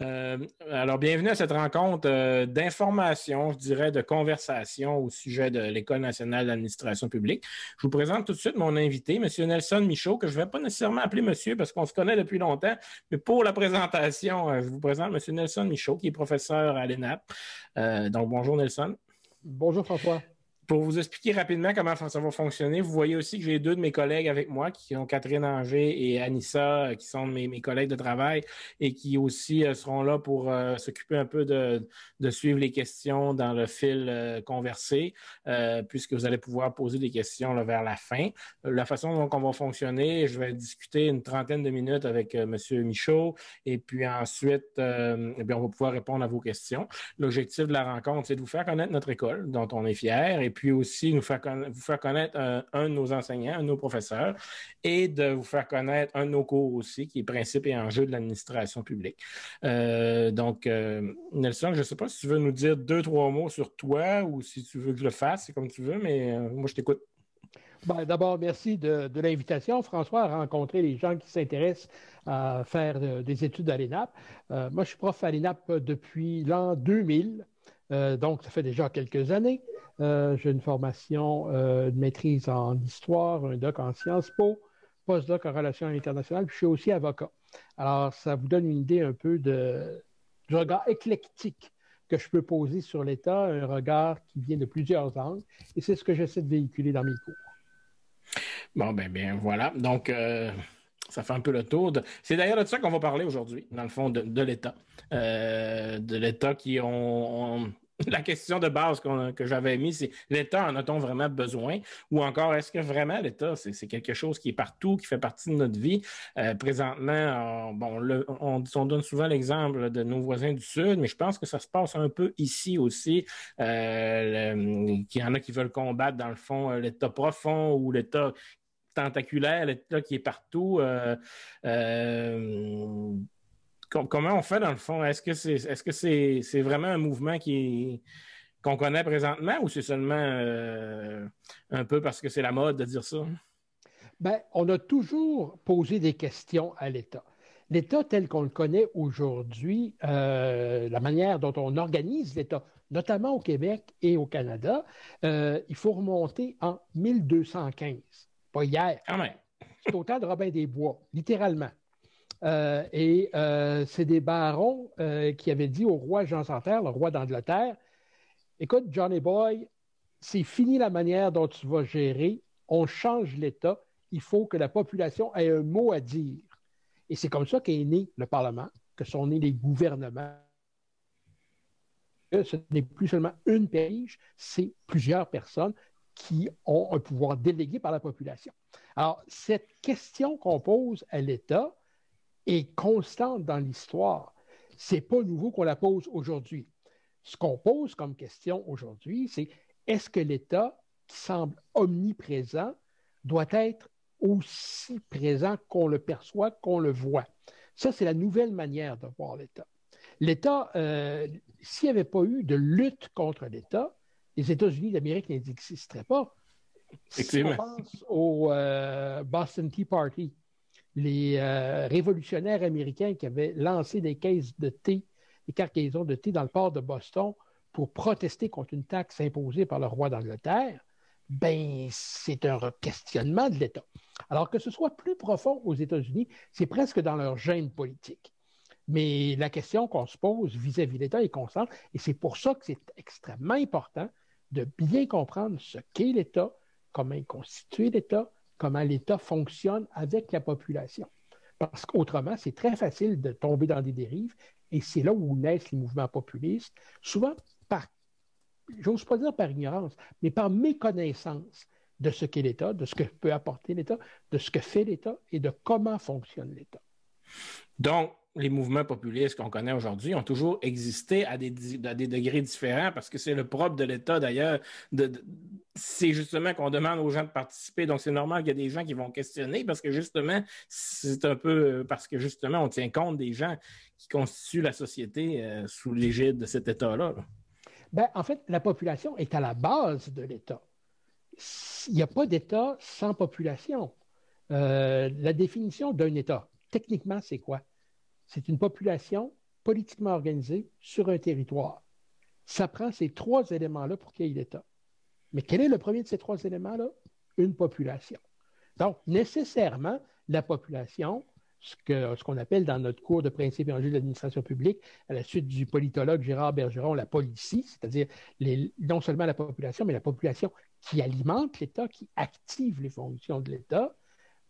Alors, bienvenue à cette rencontre d'information, je dirais, de conversation au sujet de l'École nationale d'administration publique. Je vous présente tout de suite mon invité, M. Nelson Michaud, que je ne vais pas nécessairement appeler monsieur parce qu'on se connaît depuis longtemps, mais pour la présentation, je vous présente M. Nelson Michaud, qui est professeur à l'ENAP. Donc, bonjour Nelson. Bonjour François. Pour vous expliquer rapidement comment ça va fonctionner, vous voyez aussi que j'ai deux de mes collègues avec moi, qui sont Catherine Anger et Anissa, qui sont mes collègues de travail et qui aussi seront là pour s'occuper un peu de suivre les questions dans le fil conversé, puisque vous allez pouvoir poser des questions là, vers la fin. La façon dont on va fonctionner, je vais discuter une trentaine de minutes avec Monsieur Michaud et puis ensuite, on va pouvoir répondre à vos questions. L'objectif de la rencontre, c'est de vous faire connaître notre école, dont on est fiers, et puis aussi vous faire connaître un de nos enseignants, un de nos professeurs, et de vous faire connaître un de nos cours aussi, qui est Principes et enjeux de l'administration publique. Donc, Nelson, je ne sais pas si tu veux nous dire 2-3 mots sur toi ou si tu veux que je le fasse, c'est comme tu veux, mais moi, je t'écoute. D'abord, merci de l'invitation, François, à rencontrer les gens qui s'intéressent à faire des études à l'ENAP. Moi, je suis prof à l'ENAP depuis l'an 2000, donc ça fait déjà quelques années. J'ai une formation de maîtrise en histoire, un doc en Sciences Po, postdoc en relations internationales, puis je suis aussi avocat. Alors, ça vous donne une idée un peu du regard éclectique que je peux poser sur l'État, un regard qui vient de plusieurs angles, et c'est ce que j'essaie de véhiculer dans mes cours. Bon, bien, voilà. Donc, ça fait un peu le tour. C'est d'ailleurs de ça qu'on va parler aujourd'hui, dans le fond, de l'État. De l'État qui ont... La question de base que j'avais mise, c'est l'État, en a-t-on vraiment besoin? Ou encore, est-ce que vraiment l'État, c'est quelque chose qui est partout, qui fait partie de notre vie? Présentement, on donne souvent l'exemple de nos voisins du Sud, mais je pense que ça se passe un peu ici aussi. Qu'il y en a qui veulent combattre, dans le fond, l'État profond ou l'État tentaculaire, l'État qui est partout. Comment on fait dans le fond? Est-ce que c'est vraiment un mouvement qu'on connaît présentement ou c'est seulement un peu parce que c'est la mode de dire ça? On a toujours posé des questions à l'État. L'État tel qu'on le connaît aujourd'hui, la manière dont on organise l'État, notamment au Québec et au Canada, il faut remonter en 1215, pas hier. Quand même. C'est au temps de Robin des Bois, littéralement. C'est des barons qui avaient dit au roi Jean Santerre, le roi d'Angleterre, écoute, Johnny Boy, c'est fini la manière dont tu vas gérer, on change l'État, il faut que la population ait un mot à dire. Et c'est comme ça qu'est né le Parlement, que sont nés les gouvernements. Ce n'est plus seulement une page, c'est plusieurs personnes qui ont un pouvoir délégué par la population. Alors, cette question qu'on pose à l'État est constante dans l'histoire. C'est pas nouveau qu'on la pose aujourd'hui. Ce qu'on pose comme question aujourd'hui, c'est est-ce que l'État, qui semble omniprésent, doit être aussi présent qu'on le perçoit, qu'on le voit? Ça, c'est la nouvelle manière de voir l'État. L'État, s'il n'y avait pas eu de lutte contre l'État, les États-Unis d'Amérique n'existeraient pas. Si on pense au Boston Tea Party, les révolutionnaires américains qui avaient lancé des caisses de thé, des cargaisons de thé dans le port de Boston pour protester contre une taxe imposée par le roi d'Angleterre, c'est un questionnement de l'État. Alors que ce soit plus profond aux États-Unis, c'est presque dans leur gène politique. Mais la question qu'on se pose vis-à-vis de l'État est constante, et c'est pour ça que c'est extrêmement important de bien comprendre ce qu'est l'État, comment est constitué l'État, comment l'État fonctionne avec la population. Parce qu'autrement, c'est très facile de tomber dans des dérives, et c'est là où naissent les mouvements populistes, souvent par, j'ose pas dire par ignorance, mais par méconnaissance de ce qu'est l'État, de ce que peut apporter l'État, de ce que fait l'État et de comment fonctionne l'État. Donc, les mouvements populistes qu'on connaît aujourd'hui ont toujours existé à des degrés différents parce que c'est le propre de l'État d'ailleurs. C'est justement qu'on demande aux gens de participer. Donc, c'est normal qu'il y a des gens qui vont questionner parce que justement, c'est un peu parce que justement, on tient compte des gens qui constituent la société sous l'égide de cet État-là. En fait, la population est à la base de l'État. Il n'y a pas d'État sans population. La définition d'un État, techniquement, c'est quoi? C'est une population politiquement organisé sur un territoire. Ça prend ces trois éléments-là pour qu'il y ait l'État. Mais quel est le premier de ces trois éléments-là? Une population. Donc, nécessairement, la population, ce qu'on appelle dans notre cours de principes et enjeux de l'administration publique, à la suite du politologue Gérard Bergeron, la politie, c'est-à-dire non seulement la population, mais la population qui alimente l'État, qui active les fonctions de l'État,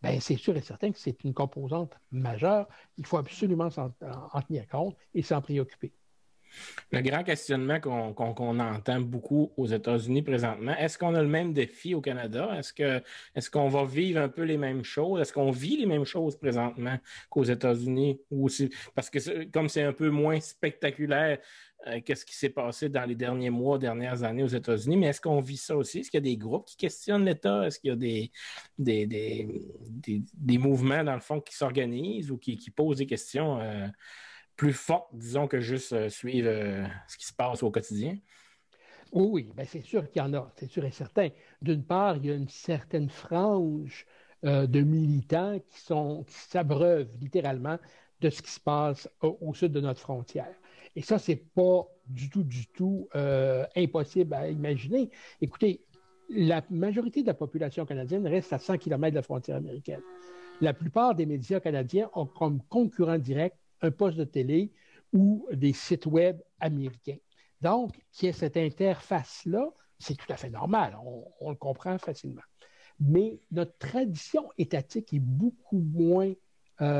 bien, c'est sûr et certain que c'est une composante majeure. Il faut absolument en tenir compte et s'en préoccuper. Le grand questionnement qu'on entend beaucoup aux États-Unis présentement, est-ce qu'on a le même défi au Canada? Est-ce qu'on va vivre un peu les mêmes choses? Est-ce qu'on vit les mêmes choses présentement qu'aux États-Unis? Parce que comme c'est un peu moins spectaculaire qu'est-ce qui s'est passé dans les derniers mois, dernières années aux États-Unis, mais est-ce qu'on vit ça aussi? Est-ce qu'il y a des groupes qui questionnent l'État? Est-ce qu'il y a des mouvements, dans le fond, qui s'organisent ou qui posent des questions plus fortes, disons, que juste suivre ce qui se passe au quotidien? Oui, bien, c'est sûr qu'il y en a, c'est sûr et certain. D'une part, il y a une certaine frange de militants qui s'abreuvent littéralement de ce qui se passe au sud de notre frontière. Et ça, c'est pas du tout impossible à imaginer. Écoutez, la majorité de la population canadienne reste à 100 km de la frontière américaine. La plupart des médias canadiens ont comme concurrent direct un poste de télé ou des sites web américains. Donc, qu'il y ait cette interface-là, c'est tout à fait normal, on le comprend facilement. Mais notre tradition étatique est beaucoup moins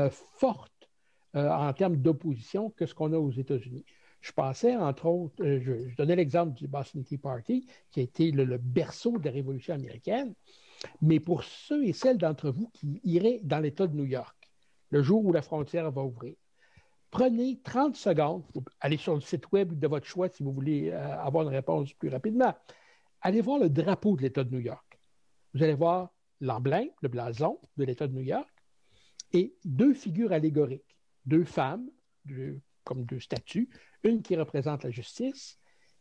forte en termes d'opposition que ce qu'on a aux États-Unis. Je pensais, entre autres, je donnais l'exemple du Boston Tea Party, qui a été le berceau de la Révolution américaine, mais pour ceux et celles d'entre vous qui iraient dans l'État de New York, le jour où la frontière va ouvrir, prenez 30 secondes, allez sur le site web de votre choix si vous voulez avoir une réponse plus rapidement. Allez voir le drapeau de l'État de New York. Vous allez voir l'emblème, le blason de l'État de New York et deux figures allégoriques, deux femmes, comme deux statues, une qui représente la justice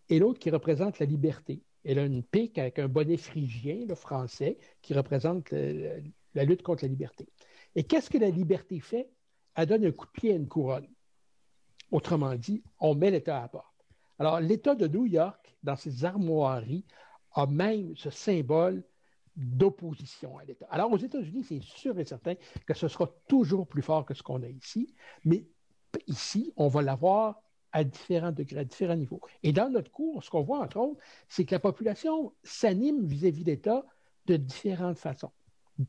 et l'autre qui représente la liberté. Elle a une pique avec un bonnet phrygien, le français, qui représente la lutte contre la liberté. Et qu'est-ce que la liberté fait? Elle donne un coup de pied à une couronne. Autrement dit, on met l'État à la porte. Alors, l'État de New York, dans ses armoiries, a même ce symbole d'opposition à l'État. Alors, aux États-Unis, c'est sûr et certain que ce sera toujours plus fort que ce qu'on a ici, mais ici, on va l'avoir à différents degrés, à différents niveaux. Et dans notre cours, ce qu'on voit, entre autres, c'est que la population s'anime vis-à-vis de l'État de différentes façons.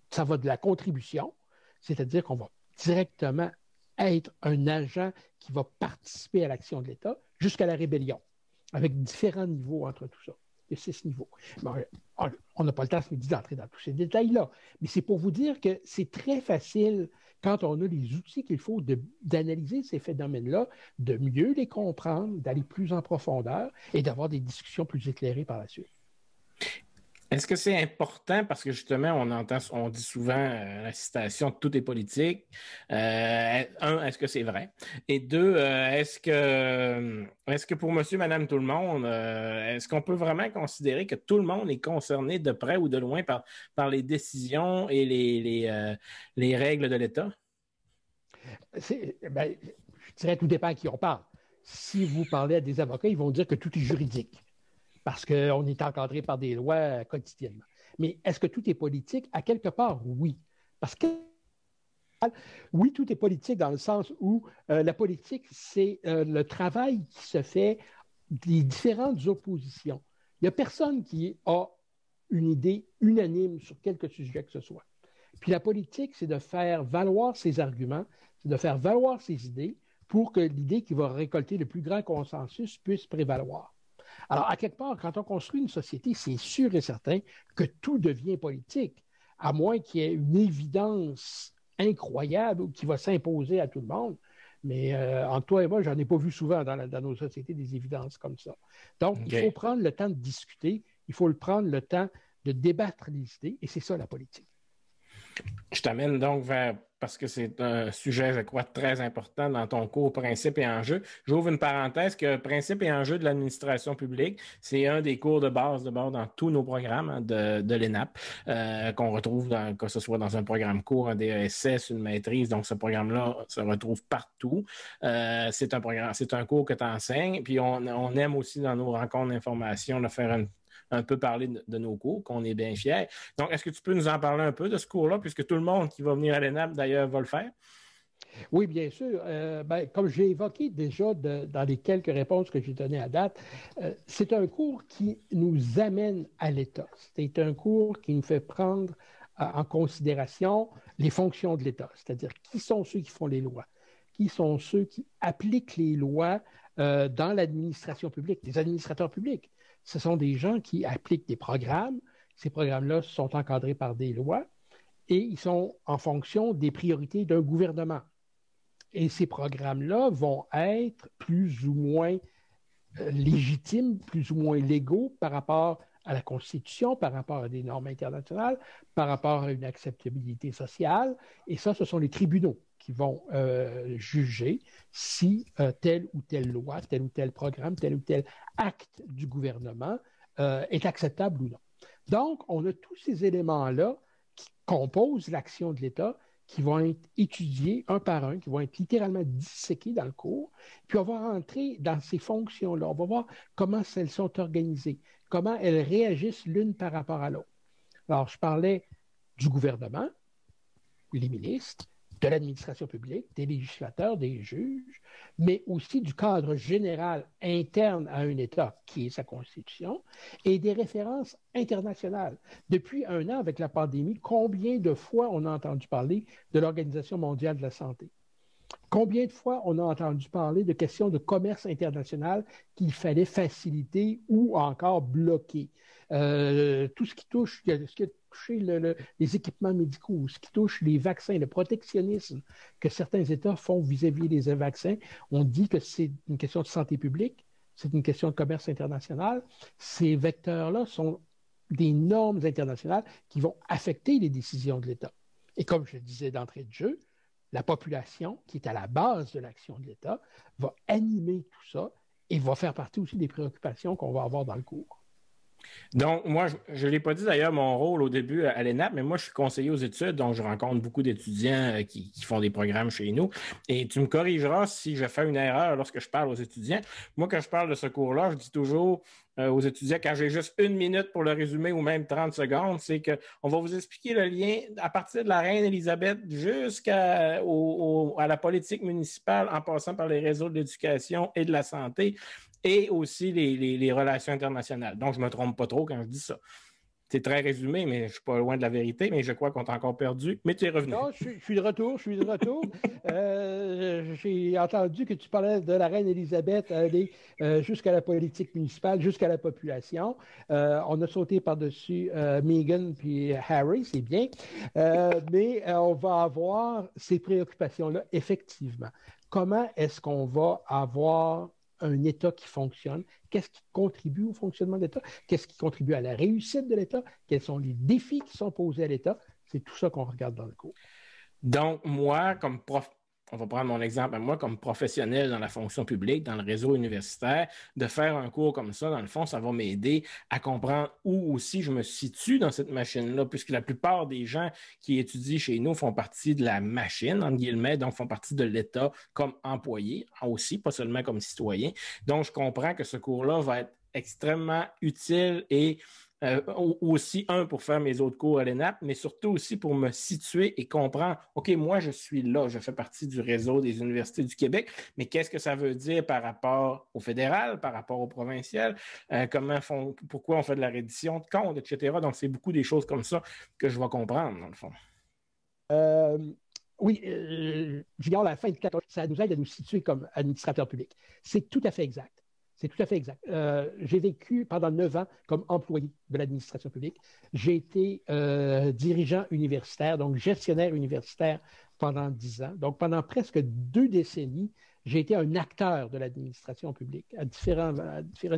Ça va de la contribution, c'est-à-dire qu'on va directement être un agent qui va participer à l'action de l'État, jusqu'à la rébellion, avec différents niveaux entre tout ça. Il y a 6 niveaux. Bon, on n'a pas le temps ce midi d'entrer dans tous ces détails-là, mais c'est pour vous dire que c'est très facile, quand on a les outils qu'il faut d'analyser ces phénomènes-là, de mieux les comprendre, d'aller plus en profondeur et d'avoir des discussions plus éclairées par la suite. Est-ce que c'est important parce que justement, on dit souvent la citation tout est politique. Est-ce que c'est vrai? Et deux, est-ce que pour monsieur, madame, tout le monde, est-ce qu'on peut vraiment considérer que tout le monde est concerné de près ou de loin par les décisions et les règles de l'État? Ben, je dirais tout dépend à qui on parle. Si vous parlez à des avocats, ils vont dire que tout est juridique, parce qu'on est encadré par des lois quotidiennement. Mais est-ce que tout est politique? À quelque part, oui. Parce que, oui, tout est politique dans le sens où la politique, c'est le travail qui se fait des différentes oppositions. Il n'y a personne qui a une idée unanime sur quelque sujet que ce soit. Puis la politique, c'est de faire valoir ses arguments, c'est de faire valoir ses idées pour que l'idée qui va récolter le plus grand consensus puisse prévaloir. Alors, à quelque part, quand on construit une société, c'est sûr et certain que tout devient politique, à moins qu'il y ait une évidence incroyable qui va s'imposer à tout le monde. Mais entre toi et moi, j'en ai pas vu souvent dans nos sociétés des évidences comme ça. Donc, il faut prendre le temps de discuter, il faut prendre le temps de débattre les idées, et c'est ça la politique. Je t'amène donc vers parce que c'est un sujet, je crois, très important dans ton cours Principes et enjeux. J'ouvre une parenthèse que Principes et enjeux de l'administration publique, c'est un des cours de base dans tous nos programmes de l'ENAP, qu'on retrouve que ce soit dans un programme court, un DESS, une maîtrise. Donc, ce programme-là se retrouve partout. C'est un cours que tu enseignes. Puis, on aime aussi dans nos rencontres d'information de faire un peu parler de nos cours, qu'on est bien fiers. Donc, est-ce que tu peux nous en parler un peu de ce cours-là, puisque tout le monde qui va venir à l'ENAP, d'ailleurs, va le faire? Oui, bien sûr. Comme j'ai évoqué déjà dans les quelques réponses que j'ai données à date, c'est un cours qui nous amène à l'État. C'est un cours qui nous fait prendre en considération les fonctions de l'État, c'est-à-dire qui sont ceux qui font les lois, qui sont ceux qui appliquent les lois dans l'administration publique, les administrateurs publics. Ce sont des gens qui appliquent des programmes. Ces programmes-là sont encadrés par des lois et ils sont en fonction des priorités d'un gouvernement. Et ces programmes-là vont être plus ou moins légitimes, plus ou moins légaux par rapport à la Constitution, par rapport à des normes internationales, par rapport à une acceptabilité sociale. Et ça, ce sont les tribunaux qui vont juger si telle ou telle loi, tel ou tel programme, tel ou tel acte du gouvernement est acceptable ou non. Donc, on a tous ces éléments-là qui composent l'action de l'État, qui vont être étudiés un par un, qui vont être littéralement disséqués dans le cours. Puis on va rentrer dans ces fonctions-là. On va voir comment elles sont organisées, comment elles réagissent l'une par rapport à l'autre. Alors, je parlais du gouvernement, les ministres, de l'administration publique, des législateurs, des juges, mais aussi du cadre général interne à un État, qui est sa Constitution, et des références internationales. Depuis un an, avec la pandémie, combien de fois on a entendu parler de l'Organisation mondiale de la santé? Combien de fois on a entendu parler de questions de commerce international qu'il fallait faciliter ou encore bloquer? Tout ce qui touche, ce qui a touché les équipements médicaux, ce qui touche les vaccins, le protectionnisme que certains États font vis-à-vis des vaccins, on dit que c'est une question de santé publique, c'est une question de commerce international. Ces vecteurs-là sont des normes internationales qui vont affecter les décisions de l'État. Et comme je le disais d'entrée de jeu, la population, qui est à la base de l'action de l'État, va animer tout ça et va faire partie aussi des préoccupations qu'on va avoir dans le cours. Donc, moi, je ne l'ai pas dit d'ailleurs, mon rôle au début à l'ENAP, mais moi, je suis conseiller aux études, donc je rencontre beaucoup d'étudiants qui font des programmes chez nous. Et tu me corrigeras si je fais une erreur lorsque je parle aux étudiants. Moi, quand je parle de ce cours-là, je dis toujours aux étudiants, quand j'ai juste 1 minute pour le résumer ou même 30 secondes, c'est qu'on va vous expliquer le lien à partir de la reine Élisabeth jusqu'à la politique municipale, en passant par les réseaux de l'éducation et de la santé, et aussi les relations internationales. Donc, je ne me trompe pas trop quand je dis ça. C'est très résumé, mais je ne suis pas loin de la vérité, mais je crois qu'on t'a encore perdu. Mais tu es revenu. Non, je suis de retour, j'ai entendu que tu parlais de la reine Élisabeth aller jusqu'à la politique municipale, jusqu'à la population. On a sauté par-dessus Meghan puis Harry, c'est bien. Mais on va avoir ces préoccupations-là, effectivement. Comment est-ce qu'on va avoir un État qui fonctionne? Qu'est-ce qui contribue au fonctionnement de l'État? Qu'est-ce qui contribue à la réussite de l'État? Quels sont les défis qui sont posés à l'État? C'est tout ça qu'on regarde dans le cours. Donc, moi, on va prendre mon exemple à moi, comme professionnel dans la fonction publique, dans le réseau universitaire, de faire un cours comme ça, dans le fond, ça va m'aider à comprendre où aussi je me situe dans cette machine-là, puisque la plupart des gens qui étudient chez nous font partie de la machine, entre guillemets, donc font partie de l'État comme employés aussi, pas seulement comme citoyens. Donc, je comprends que ce cours-là va être extrêmement utile et aussi, pour faire mes autres cours à l'ENAP, mais surtout aussi pour me situer et comprendre, OK, moi, je suis là, je fais partie du réseau des universités du Québec, mais qu'est-ce que ça veut dire par rapport au fédéral, par rapport au provincial, pourquoi on fait de la reddition de comptes, etc. Donc, c'est beaucoup des choses comme ça que je vais comprendre, dans le fond. Oui, Junior, la fin de 14, ça nous aide à nous situer comme administrateur public. C'est tout à fait exact. C'est tout à fait exact. J'ai vécu pendant 9 ans comme employé de l'administration publique. J'ai été dirigeant universitaire, donc gestionnaire universitaire pendant 10 ans. Donc, pendant presque 2 décennies, j'ai été un acteur de l'administration publique à différents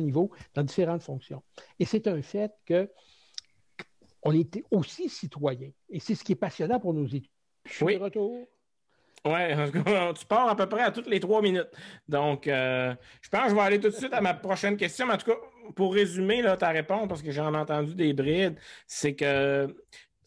niveaux, dans différentes fonctions. Et c'est un fait qu'on était aussi citoyen. Et c'est ce qui est passionnant pour nos études. Je suis de retour. Ouais, tu pars à peu près à toutes les 3 minutes. Donc, je pense que je vais aller tout de suite à ma prochaine question. Mais en tout cas, pour résumer là, ta réponse, parce que j'en ai entendu des brides, c'est que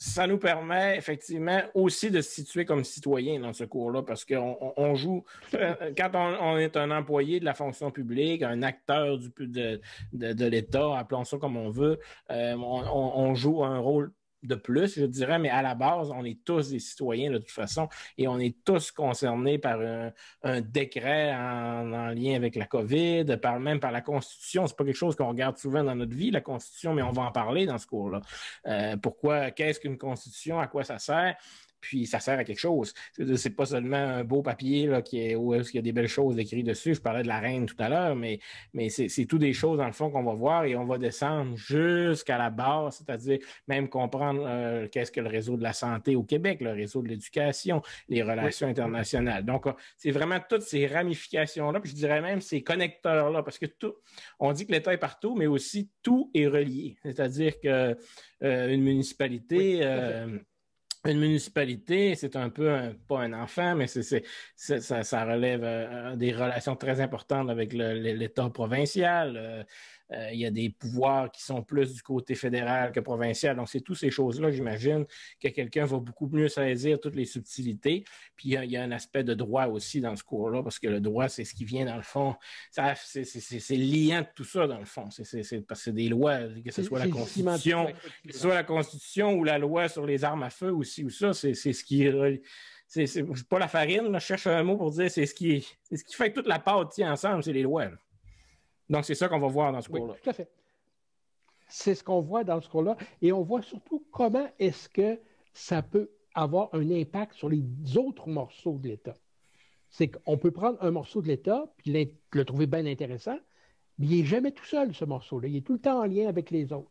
ça nous permet effectivement aussi de se situer comme citoyen dans ce cours-là, parce qu'on joue, Tout à fait. quand on est un employé de la fonction publique, un acteur de l'État, appelons ça comme on veut, on joue un rôle de plus, je dirais, mais à la base, on est tous des citoyens de toute façon et on est tous concernés par un décret en lien avec la COVID, même par la Constitution. C'est pas quelque chose qu'on regarde souvent dans notre vie, la Constitution, mais on va en parler dans ce cours-là. Pourquoi, qu'est-ce qu'une Constitution, à quoi ça sert? Puis ça sert à quelque chose. C'est pas seulement un beau papier là, où il y a des belles choses écrites dessus. Je parlais de la reine tout à l'heure, mais c'est tout des choses, dans le fond, qu'on va voir et on va descendre jusqu'à la base, c'est-à-dire même comprendre qu'est-ce que le réseau de la santé au Québec, le réseau de l'éducation, les relations internationales. Donc, c'est vraiment toutes ces ramifications-là, puis je dirais même ces connecteurs-là, parce que tout, on dit que l'État est partout, mais aussi tout est relié. C'est-à-dire que une municipalité... Une municipalité, c'est un peu, pas un enfant, mais ça relève des relations très importantes avec l'État provincial. Il y a des pouvoirs qui sont plus du côté fédéral que provincial. Donc, c'est toutes ces choses-là, j'imagine, que quelqu'un va beaucoup mieux saisir toutes les subtilités. Puis, il y a un aspect de droit aussi dans ce cours-là, parce que le droit, c'est ce qui vient, dans le fond, c'est liant de tout ça, dans le fond. Parce que c'est des lois, que ce soit la Constitution, que ce soit la Constitution ou la loi sur les armes à feu ou ci ou ça, c'est ce qui est... C'est pas la farine, là, je cherche un mot pour dire c'est ce qui fait que toute la pâte tient ensemble, c'est les lois. Là. Donc, c'est ça qu'on va voir dans ce cours-là. Oui, tout à fait. C'est ce qu'on voit dans ce cours-là. Et on voit surtout comment est-ce que ça peut avoir un impact sur les autres morceaux de l'État. C'est qu'on peut prendre un morceau de l'État puis le trouver bien intéressant, mais il n'est jamais tout seul, ce morceau-là. Il est tout le temps en lien avec les autres.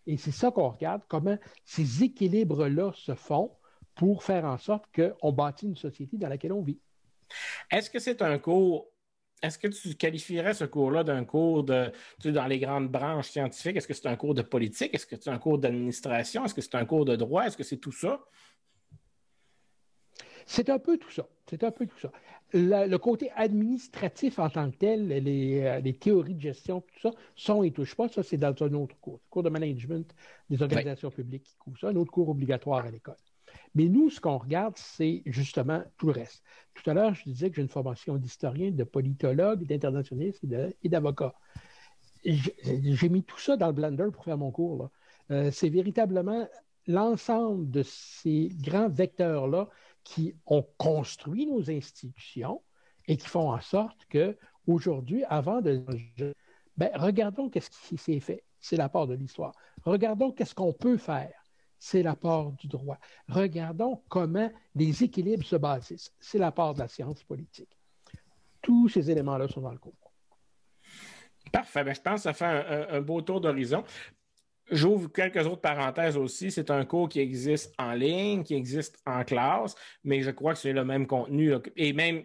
Et c'est ça qu'on regarde, comment ces équilibres-là se font pour faire en sorte qu'on bâtit une société dans laquelle on vit. Est-ce que c'est un cours... Est-ce que tu qualifierais ce cours-là d'un cours dans les grandes branches scientifiques? Est-ce que c'est un cours de politique? Est-ce que c'est un cours d'administration? Est-ce que c'est un cours de droit? Est-ce que c'est tout ça? C'est un peu tout ça. C'est un peu tout ça. Le côté administratif en tant que tel, les théories de gestion, tout ça, ça, on ne touche pas. Ça, c'est dans un autre cours. Le cours de management des organisations publiques qui couvre ça, un autre cours obligatoire à l'école. Mais nous, ce qu'on regarde, c'est justement tout le reste. Tout à l'heure, je disais que j'ai une formation d'historien, de politologue, d'internationaliste et d'avocat. J'ai mis tout ça dans le blender pour faire mon cours. C'est véritablement l'ensemble de ces grands vecteurs-là qui ont construit nos institutions et qui font en sorte qu'aujourd'hui, avant de... regardons qu'est-ce qui s'est fait. C'est l'apport de l'histoire. Regardons qu'est-ce qu'on peut faire. C'est l'apport du droit. Regardons comment les équilibres se bâtissent. C'est l'apport de la science politique. Tous ces éléments-là sont dans le cours. Parfait. Je pense que ça fait un beau tour d'horizon. J'ouvre quelques autres parenthèses aussi. C'est un cours qui existe en ligne, qui existe en classe, mais je crois que c'est le même contenu. Et même,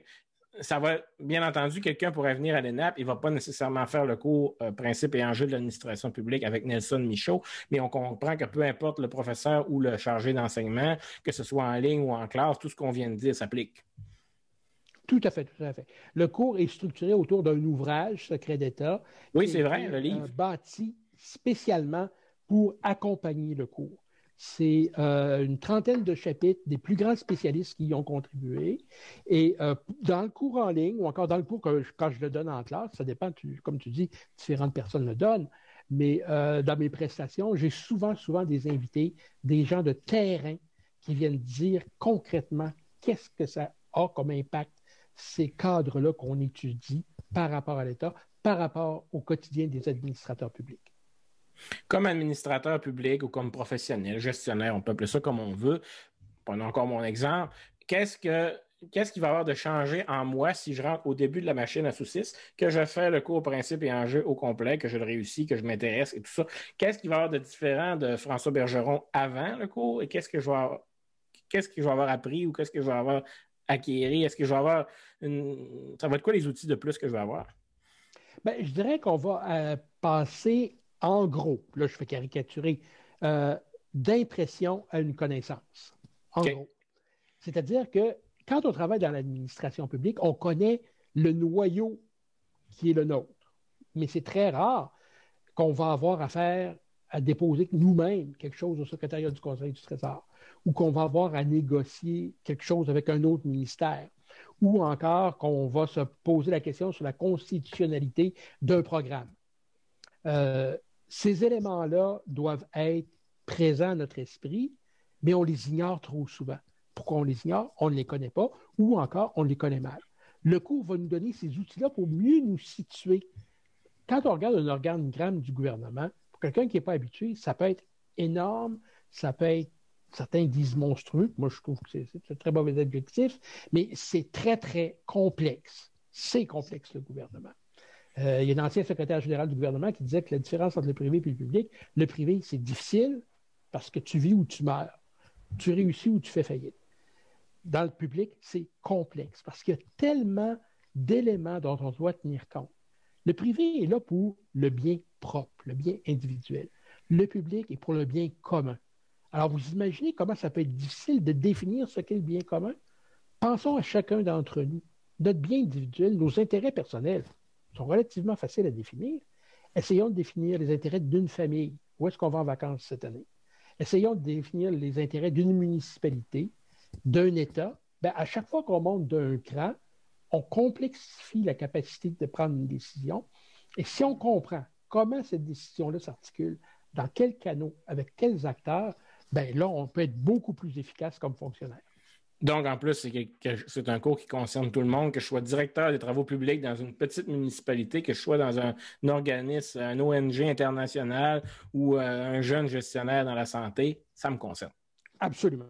ça va, bien entendu, quelqu'un pourrait venir à l'ENAP, il ne va pas nécessairement faire le cours principe et enjeux de l'administration publique avec Nelson Michaud, mais on comprend que peu importe le professeur ou le chargé d'enseignement, que ce soit en ligne ou en classe, tout ce qu'on vient de dire s'applique. Tout à fait, tout à fait. Le cours est structuré autour d'un ouvrage, Secret d'État. Oui, c'est vrai, le livre. Bâti spécialement pour accompagner le cours. C'est une trentaine de chapitres des plus grands spécialistes qui y ont contribué. Et dans le cours en ligne, ou encore dans le cours quand je le donne en classe, ça dépend, comme tu dis, différentes personnes le donnent. Mais dans mes prestations, j'ai souvent des invités, des gens de terrain qui viennent dire concrètement qu'est-ce que ça a comme impact, ces cadres-là qu'on étudie par rapport à l'État, par rapport au quotidien des administrateurs publics. Comme administrateur public ou comme professionnel, gestionnaire, on peut appeler ça comme on veut. Prenons encore mon exemple. Qu'est-ce qu'il va y avoir de changer en moi si je rentre au début de la machine à saucisses, que je fais le cours principe et enjeux au complet, que je le réussis, que je m'intéresse et tout ça? Qu'est-ce qu'il va y avoir de différent de François Bergeron avant le cours et qu'est-ce que je vais avoir appris ou qu'est-ce que je vais avoir acquérir? Est-ce que je vais avoir ça va être quoi les outils de plus que je vais avoir? Je dirais qu'on va passer, en gros, là je fais caricaturer, d'impression à une connaissance. En gros. C'est-à-dire que quand on travaille dans l'administration publique, on connaît le noyau qui est le nôtre. Mais c'est très rare qu'on va avoir affaire à déposer nous-mêmes quelque chose au secrétariat du Conseil du Trésor ou qu'on va avoir à négocier quelque chose avec un autre ministère ou encore qu'on va se poser la question sur la constitutionnalité d'un programme. Ces éléments-là doivent être présents à notre esprit, mais on les ignore trop souvent. Pourquoi on les ignore? On ne les connaît pas ou encore on les connaît mal. Le cours va nous donner ces outils-là pour mieux nous situer. Quand on regarde un organigramme du gouvernement, pour quelqu'un qui n'est pas habitué, ça peut être énorme, ça peut être, certains disent monstrueux, moi je trouve que c'est un très mauvais adjectif, mais c'est très, très complexe. C'est complexe, le gouvernement. Il y a un ancien secrétaire général du gouvernement qui disait que la différence entre le privé et le public, le privé, c'est difficile parce que tu vis ou tu meurs. Tu réussis ou tu fais faillite. Dans le public, c'est complexe parce qu'il y a tellement d'éléments dont on doit tenir compte. Le privé est là pour le bien propre, le bien individuel. Le public est pour le bien commun. Alors, vous imaginez comment ça peut être difficile de définir ce qu'est le bien commun? Pensons à chacun d'entre nous. Notre bien individuel, nos intérêts personnels sont relativement faciles à définir. Essayons de définir les intérêts d'une famille. Où est-ce qu'on va en vacances cette année? Essayons de définir les intérêts d'une municipalité, d'un État. Bien, à chaque fois qu'on monte d'un cran, on complexifie la capacité de prendre une décision. Et si on comprend comment cette décision-là s'articule, dans quels canaux, avec quels acteurs, bien là, on peut être beaucoup plus efficace comme fonctionnaire. Donc, en plus, c'est un cours qui concerne tout le monde, que je sois directeur des travaux publics dans une petite municipalité, que je sois dans un organisme, un ONG international ou un jeune gestionnaire dans la santé, ça me concerne. Absolument.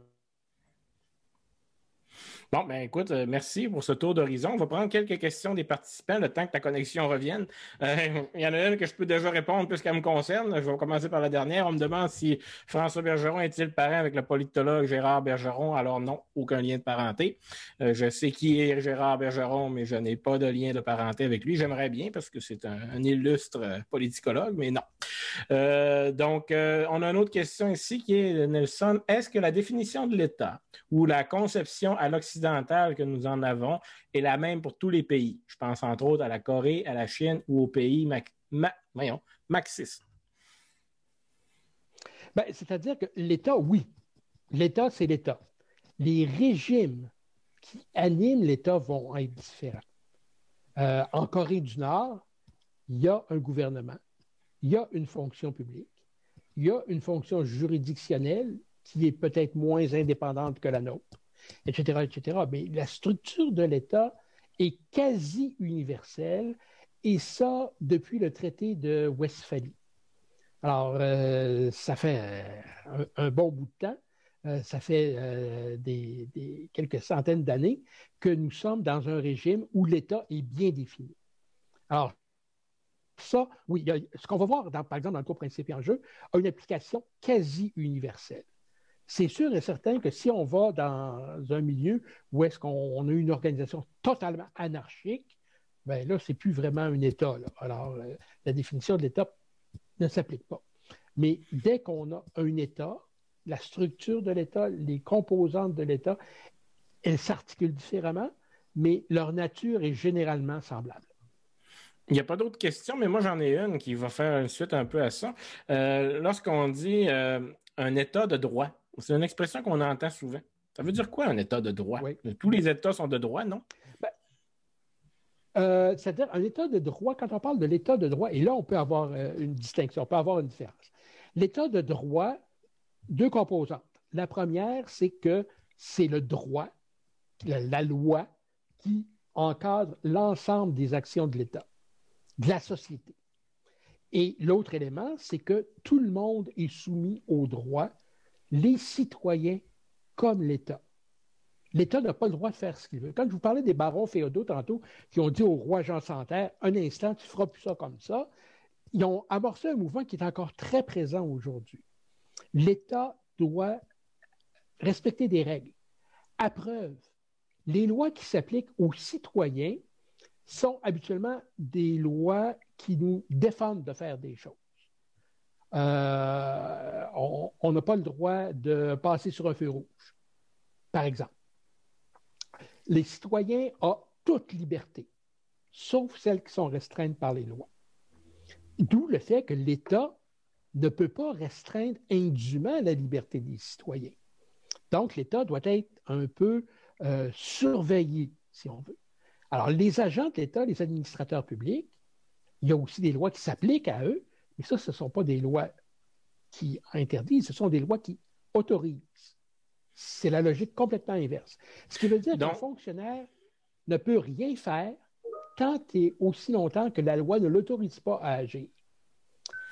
Bon, ben écoute, merci pour ce tour d'horizon. On va prendre quelques questions des participants le temps que ta connexion revienne. Il y en a une que je peux déjà répondre puisqu'elle me concerne. Je vais commencer par la dernière. On me demande si François Bergeron est-il parent avec le politologue Gérard Bergeron. Alors non, aucun lien de parenté. Je sais qui est Gérard Bergeron, mais je n'ai pas de lien de parenté avec lui. J'aimerais bien parce que c'est un illustre politicologue, mais non. Donc, on a une autre question ici qui est Nelson. Est-ce que la définition de l'État ou la conception à l'occidental que nous en avons est la même pour tous les pays? Je pense entre autres à la Corée, à la Chine ou aux pays marxistes. Ben, c'est-à-dire que l'État, oui. L'État, c'est l'État. Les régimes qui animent l'État vont être différents. En Corée du Nord, il y a un gouvernement, il y a une fonction publique, il y a une fonction juridictionnelle qui est peut-être moins indépendante que la nôtre, etc., etc. Mais la structure de l'État est quasi universelle, et ça depuis le traité de Westphalie. Alors, ça fait un bon bout de temps. Ça fait quelques centaines d'années que nous sommes dans un régime où l'État est bien défini. Alors, ça, oui, ce qu'on va voir, par exemple, dans le cours Principes et enjeux, a une application quasi universelle. C'est sûr et certain que si on va dans un milieu où est-ce qu'on a une organisation totalement anarchique, bien là, c'est plus vraiment un État. Là. Alors, la définition de l'État ne s'applique pas. Mais dès qu'on a un État, la structure de l'État, les composantes de l'État, elles s'articulent différemment, mais leur nature est généralement semblable. Il n'y a pas d'autres questions, mais moi j'en ai une qui va faire une suite un peu à ça. Lorsqu'on dit un État de droit, c'est une expression qu'on entend souvent. Ça veut dire quoi un État de droit? Oui. Tous les États sont de droit, non? C'est-à-dire un État de droit, quand on parle de l'État de droit, et là on peut avoir une distinction, on peut avoir une différence. L'État de droit, deux composantes. La première, c'est que c'est le droit, la loi, qui encadre l'ensemble des actions de l'État, de la société. Et l'autre élément, c'est que tout le monde est soumis au droit, les citoyens comme l'État. L'État n'a pas le droit de faire ce qu'il veut. Quand je vous parlais des barons féodaux tantôt, qui ont dit au roi Jean sans Terre, un instant, tu ne feras plus ça comme ça, ils ont amorcé un mouvement qui est encore très présent aujourd'hui. L'État doit respecter des règles. À preuve, les lois qui s'appliquent aux citoyens sont habituellement des lois qui nous défendent de faire des choses. On n'a pas le droit de passer sur un feu rouge, par exemple. Les citoyens ont toute liberté, sauf celles qui sont restreintes par les lois. D'où le fait que l'État ne peut pas restreindre indûment la liberté des citoyens. Donc, l'État doit être un peu surveillé, si on veut. Alors, les agents de l'État, les administrateurs publics, il y a aussi des lois qui s'appliquent à eux, mais ça, ce ne sont pas des lois qui interdisent, ce sont des lois qui autorisent. C'est la logique complètement inverse. Ce qui veut dire qu'un fonctionnaire ne peut rien faire tant et aussi longtemps que la loi ne l'autorise pas à agir.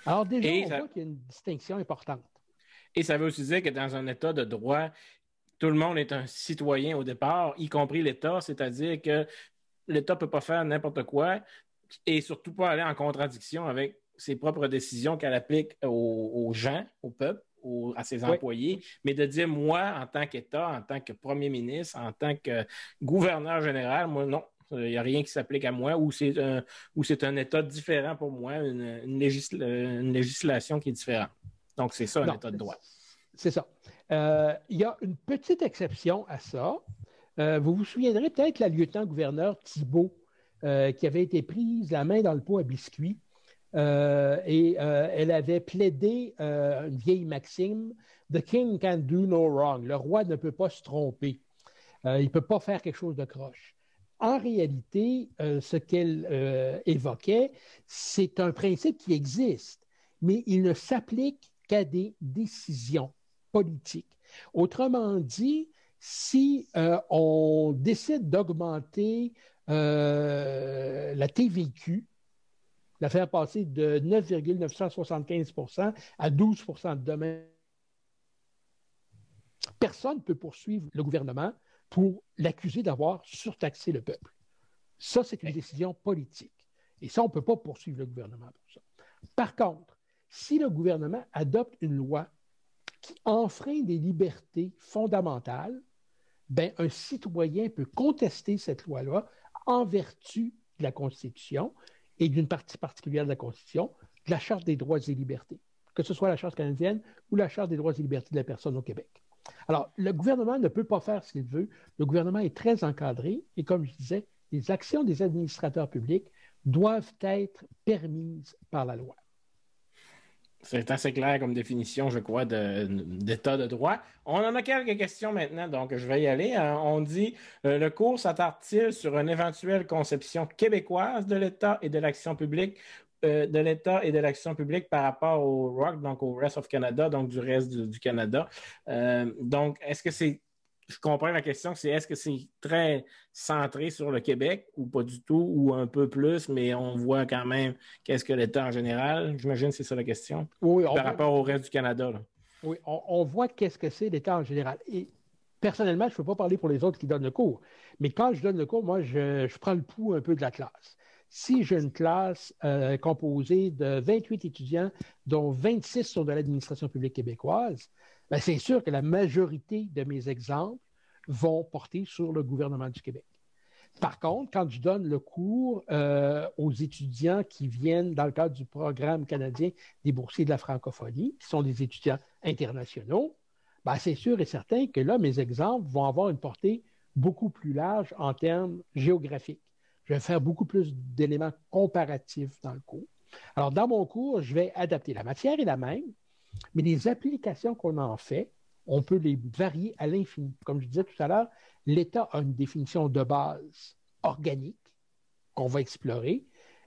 Alors déjà, on voit qu'il y a une distinction importante. Et ça veut aussi dire que dans un État de droit, tout le monde est un citoyen au départ, y compris l'État, c'est-à-dire que l'État ne peut pas faire n'importe quoi et surtout pas aller en contradiction avec ses propres décisions qu'elle applique aux gens, au peuple, à ses employés, mais de dire, moi, en tant qu'État, en tant que premier ministre, en tant que gouverneur général, moi, non, il n'y a rien qui s'applique à moi ou c'est un État différent pour moi, une législation qui est différente. Donc, c'est ça, un État de droit. C'est ça. Il y a une petite exception à ça. Vous vous souviendrez peut-être la lieutenant-gouverneur Thibault qui avait été prise la main dans le pot à biscuits et elle avait plaidé une vieille maxime « The king can do no wrong ». Le roi ne peut pas se tromper. Il ne peut pas faire quelque chose de croche. En réalité, ce qu'elle évoquait, c'est un principe qui existe, mais il ne s'applique qu'à des décisions politiques. Autrement dit, si on décide d'augmenter la TVQ, la faire passer de 9,975 % à 12 % demain, personne ne peut poursuivre le gouvernement pour l'accuser d'avoir surtaxé le peuple. Ça, c'est une décision politique. Et ça, on ne peut pas poursuivre le gouvernement pour ça. Par contre, si le gouvernement adopte une loi qui enfreint des libertés fondamentales, ben, un citoyen peut contester cette loi-là en vertu de la Constitution et d'une partie particulière de la Constitution, de la Charte des droits et libertés, que ce soit la Charte canadienne ou la Charte des droits et libertés de la personne au Québec. Alors, le gouvernement ne peut pas faire ce qu'il veut. Le gouvernement est très encadré et, comme je disais, les actions des administrateurs publics doivent être permises par la loi. C'est assez clair comme définition, je crois, d'état de droit. On en a quelques questions maintenant, donc je vais y aller. On dit, le cours s'attarde-t-il sur une éventuelle conception québécoise de l'État et de l'action publique par rapport au ROC, donc au Rest of Canada, donc du reste du Canada. Donc, est-ce que c'est... Je comprends la question, c'est est-ce que c'est très centré sur le Québec ou pas du tout, ou un peu plus, mais on voit quand même qu'est-ce que l'État en général? J'imagine que c'est ça la question. Oui, par rapport au reste du Canada. Là. Oui, on voit qu'est-ce que c'est l'État en général. Et personnellement, je ne peux pas parler pour les autres qui donnent le cours, mais quand je donne le cours, moi, je prends le pouls un peu de la classe. Si j'ai une classe composée de 28 étudiants, dont 26 sont de l'administration publique québécoise, ben c'est sûr que la majorité de mes exemples vont porter sur le gouvernement du Québec. Par contre, quand je donne le cours aux étudiants qui viennent dans le cadre du programme canadien des boursiers de la francophonie, qui sont des étudiants internationaux, ben c'est sûr et certain que là, mes exemples vont avoir une portée beaucoup plus large en termes géographiques. Je vais faire beaucoup plus d'éléments comparatifs dans le cours. Alors, dans mon cours, je vais adapter. La matière est la même, mais les applications qu'on en fait, on peut les varier à l'infini. Comme je disais tout à l'heure, l'État a une définition de base organique qu'on va explorer,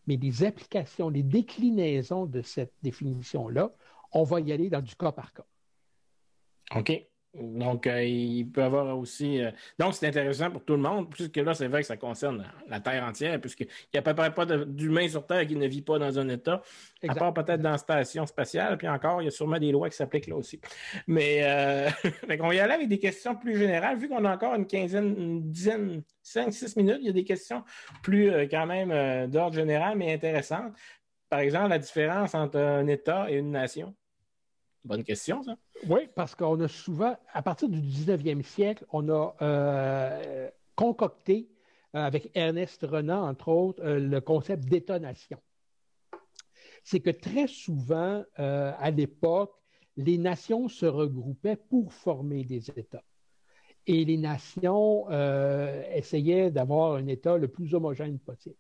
mais les applications, les déclinaisons de cette définition-là, on va y aller dans du cas par cas. OK. Donc, il peut y avoir aussi... Donc, c'est intéressant pour tout le monde, puisque là, c'est vrai que ça concerne la Terre entière, puisqu'il n'y a à peu près pas d'humain sur Terre qui ne vit pas dans un État, exact. À part peut-être dans la station spatiale, puis encore, il y a sûrement des lois qui s'appliquent là aussi. Mais on va y aller avec des questions plus générales. Vu qu'on a encore une dizaine, 5-6 minutes, il y a des questions plus quand même d'ordre général, mais intéressantes. Par exemple, la différence entre un État et une nation. Bonne question, ça. Oui, parce qu'on a souvent, à partir du 19e siècle, on a concocté, avec Ernest Renan, entre autres, le concept d'État-nation. C'est que très souvent, à l'époque, les nations se regroupaient pour former des États. et les nations essayaient d'avoir un État le plus homogène possible.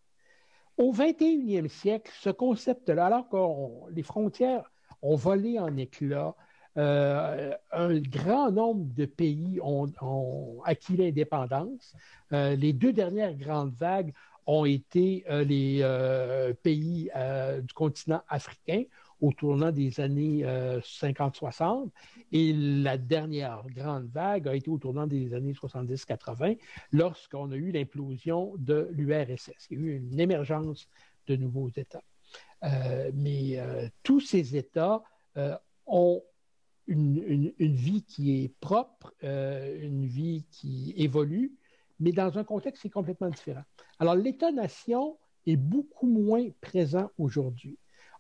Au 21e siècle, ce concept-là, alors que les frontières ont volé en éclats, un grand nombre de pays ont acquis l'indépendance. Les deux dernières grandes vagues ont été les pays du continent africain au tournant des années 50-60 et la dernière grande vague a été au tournant des années 70-80 lorsqu'on a eu l'implosion de l'URSS. Il y a eu une émergence de nouveaux États. Mais tous ces États ont une vie qui est propre, une vie qui évolue, mais dans un contexte qui est complètement différent. Alors, l'État-nation est beaucoup moins présent aujourd'hui.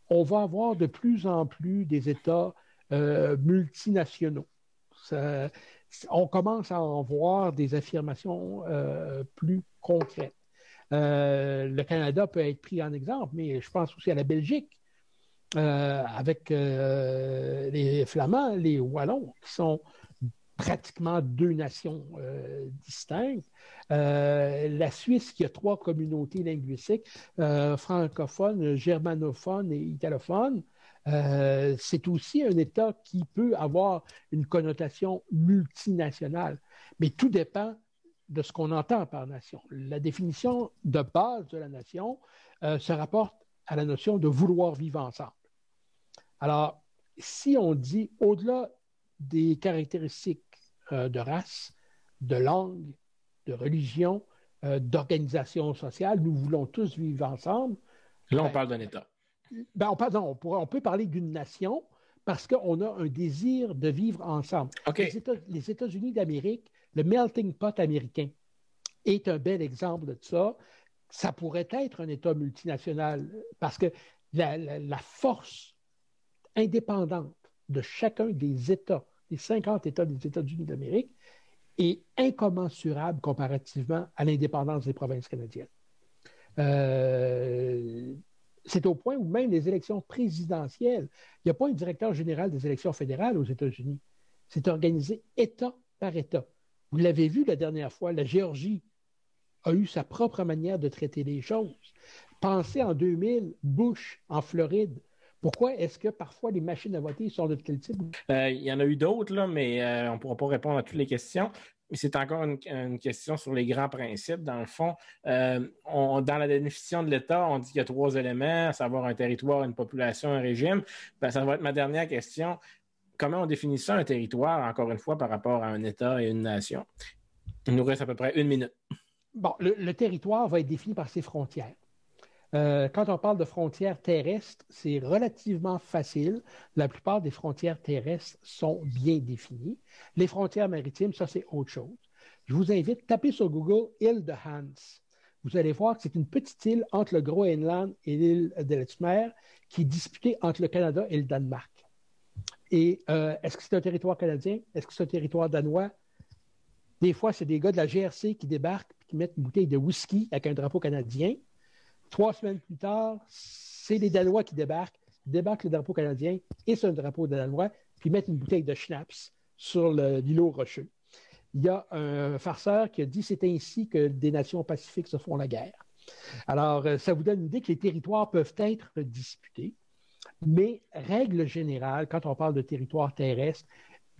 On va avoir de plus en plus des États multinationaux. On commence à en voir des affirmations plus concrètes. Le Canada peut être pris en exemple, mais je pense aussi à la Belgique, avec les Flamands, les Wallons, qui sont pratiquement deux nations distinctes. La Suisse, qui a trois communautés linguistiques, francophones, germanophones et italophones, c'est aussi un État qui peut avoir une connotation multinationale. Mais tout dépend de ce qu'on entend par nation. La définition de base de la nation se rapporte à la notion de vouloir vivre ensemble. Alors, si on dit au-delà des caractéristiques de race, de langue, de religion, d'organisation sociale, nous voulons tous vivre ensemble. Là, on parle d'un État. On peut parler d'une nation parce qu'on a un désir de vivre ensemble. Okay. Les États-Unis d'Amérique, le melting pot américain est un bel exemple de ça. Ça pourrait être un État multinational parce que la force indépendante de chacun des États, des 50 États des États-Unis d'Amérique, est incommensurable comparativement à l'indépendance des provinces canadiennes. C'est au point où même les élections présidentielles, il n'y a pas un directeur général des élections fédérales aux États-Unis. C'est organisé État par État. Vous l'avez vu la dernière fois, la Géorgie a eu sa propre manière de traiter les choses. Pensez en 2000, Bush en Floride. Pourquoi est-ce que parfois les machines à voter sont de quel type? Il y en a eu d'autres, là, mais on ne pourra pas répondre à toutes les questions. Mais c'est encore une question sur les grands principes. Dans le fond, dans la définition de l'État, on dit qu'il y a 3 éléments, à savoir un territoire, une population, un régime. Ben, ça va être ma dernière question. Comment on définit ça, un territoire, encore une fois, par rapport à un État et une nation? Il nous reste à peu près 1 minute. Bon, le territoire va être défini par ses frontières. Quand on parle de frontières terrestres, c'est relativement facile. La plupart des frontières terrestres sont bien définies. Les frontières maritimes, ça, c'est autre chose. Je vous invite à taper sur Google « île de Hans ». Vous allez voir que c'est une petite île entre le Groenland et l'île d'Ellesmere qui est disputée entre le Canada et le Danemark. Et est-ce que c'est un territoire canadien? Est-ce que c'est un territoire danois? Des fois, c'est des gars de la GRC qui débarquent et qui mettent une bouteille de whisky avec un drapeau canadien. 3 semaines plus tard, c'est les Danois qui débarquent le drapeau canadien et c'est un drapeau danois, puis mettent une bouteille de schnapps sur l'îlot rocheux. Il y a un farceur qui a dit c'est ainsi que des nations pacifiques se font la guerre. Alors, ça vous donne une idée que les territoires peuvent être disputés, mais règle générale, quand on parle de territoire terrestre,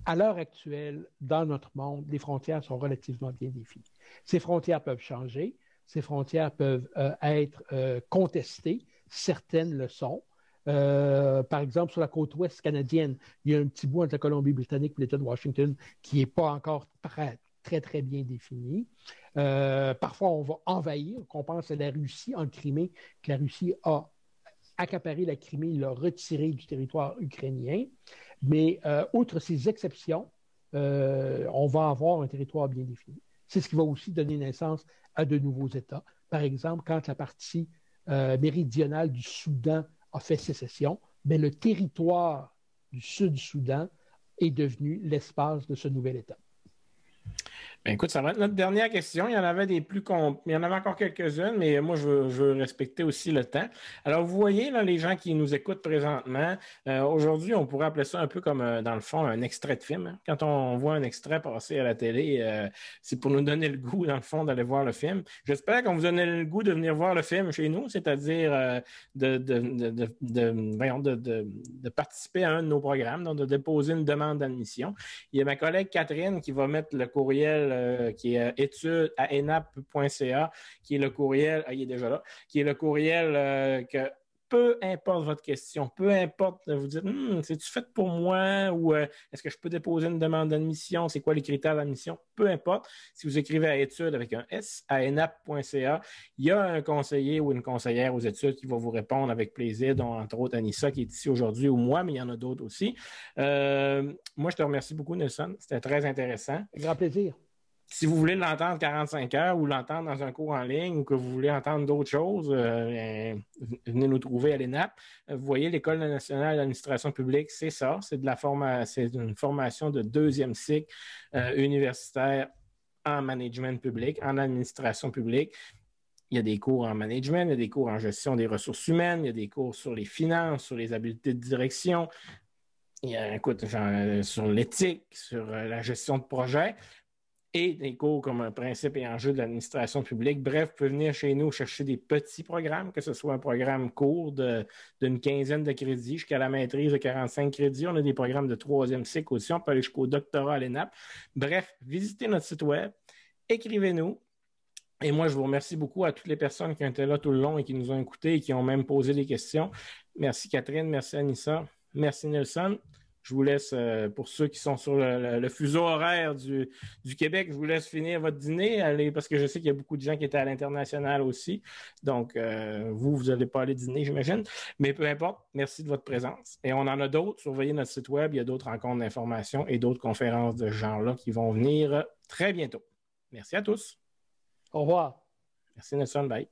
à l'heure actuelle, dans notre monde, les frontières sont relativement bien définies. Ces frontières peuvent changer. Ces frontières peuvent être contestées. Certaines le sont. Par exemple, sur la côte ouest canadienne, il y a un petit bout entre la Colombie-Britannique et l'État de Washington qui n'est pas encore très, très bien défini. Parfois, on va envahir, qu'on pense à la Russie en Crimée, que la Russie a accaparé la Crimée, l'a retirée du territoire ukrainien. Mais outre ces exceptions, on va avoir un territoire bien défini. C'est ce qui va aussi donner naissance à de nouveaux États. Par exemple, quand la partie méridionale du Soudan a fait sécession, bien, le territoire du Sud-Soudan est devenu l'espace de ce nouvel État. Ben, écoute, ça va être notre dernière question. Il y en avait il y en avait encore quelques-unes, mais moi, je veux respecter aussi le temps. Alors, vous voyez, là, les gens qui nous écoutent présentement, aujourd'hui, on pourrait appeler ça un peu comme, dans le fond, un extrait de film, hein. Quand on voit un extrait passer à la télé, c'est pour nous donner le goût, dans le fond, d'aller voir le film. J'espère qu'on vous donne le goût de venir voir le film chez nous, c'est-à-dire de participer à un de nos programmes, donc de déposer une demande d'admission. Il y a ma collègue Catherine qui va mettre le courriel qui est études@enap.ca, qui est le courriel, il est déjà là, qui est le courriel que peu importe votre question, peu importe, vous dites, c'est-tu fait pour moi ou est-ce que je peux déposer une demande d'admission? C'est quoi les critères d'admission? Peu importe. Si vous écrivez à études avec un S, à enap.ca, il y a un conseiller ou une conseillère aux études qui va vous répondre avec plaisir, dont entre autres Anissa qui est ici aujourd'hui ou moi, mais il y en a d'autres aussi. Moi, je te remercie beaucoup, Nelson. C'était très intéressant. Grand plaisir. Si vous voulez l'entendre 45 heures ou l'entendre dans un cours en ligne ou que vous voulez entendre d'autres choses, venez nous trouver à l'ENAP. Vous voyez, l'École nationale d'administration publique, c'est ça. C'est une formation de deuxième cycle universitaire en management public, en administration publique. Il y a des cours en management, il y a des cours en gestion des ressources humaines, il y a des cours sur les finances, sur les habiletés de direction, il y a, écoute, sur l'éthique, sur la gestion de projet et des cours comme un principe et enjeu de l'administration publique. Bref, vous pouvez venir chez nous chercher des petits programmes, que ce soit un programme court d'une quinzaine de crédits jusqu'à la maîtrise de 45 crédits. On a des programmes de troisième cycle aussi. On peut aller jusqu'au doctorat à l'ENAP. Bref, visitez notre site web, écrivez-nous. Et moi, je vous remercie beaucoup à toutes les personnes qui ont été là tout le long et qui nous ont écoutés et qui ont même posé des questions. Merci Catherine, merci Anissa, merci Nelson. Je vous laisse, pour ceux qui sont sur le fuseau horaire du Québec, je vous laisse finir votre dîner, parce que je sais qu'il y a beaucoup de gens qui étaient à l'international aussi. Donc, vous n'allez pas aller dîner, j'imagine. Mais peu importe, merci de votre présence. Et on en a d'autres. Surveillez notre site web. Il y a d'autres rencontres d'information et d'autres conférences de ce genre-là qui vont venir très bientôt. Merci à tous. Au revoir. Merci Nelson. Bye.